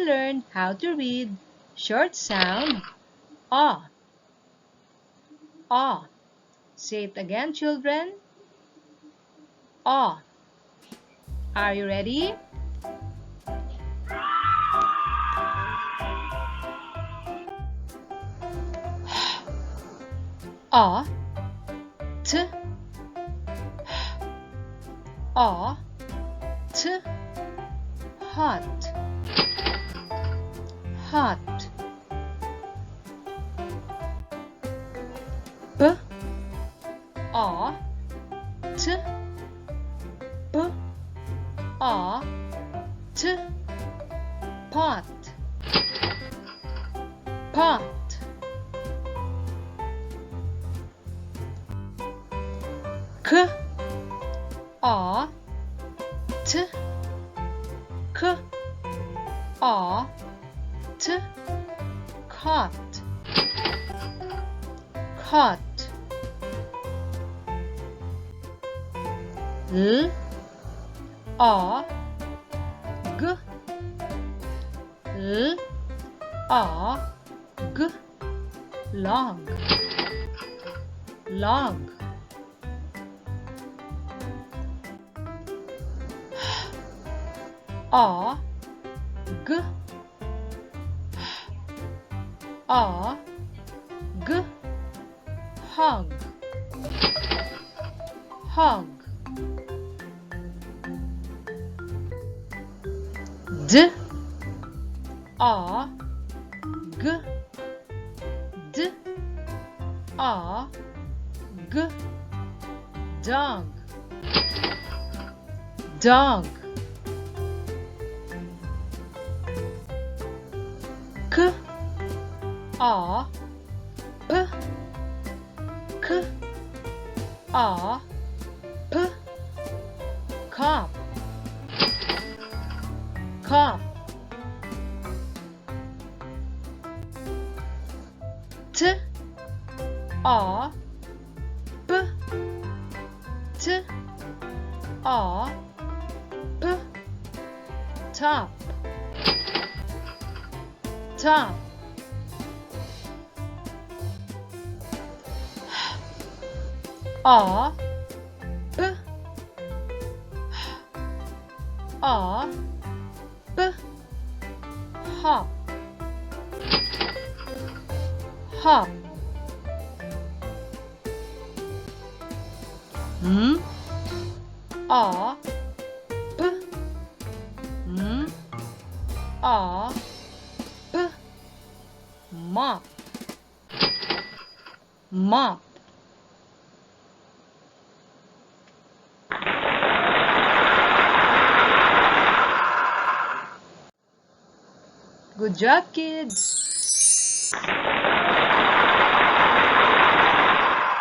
learn how to read short sound ah. Ah. Say it again, children. Ah. Are you ready? A, t, a, t, hot, hot. B, a, t, b, a, t, pot, pot. K, a, t, k, a, t, cot, cot. L, a, g, l, a, g, log, log. A, g, a, g, hug, hug. D, a, g, d, a, g, dog, dog. K, a, p, k, a, p, cop, cop. T, a, p, t, a, p, top, top. A, p, a, p, hop, hop. M, a, p, m, a, p, mop, mop. Good job, kids!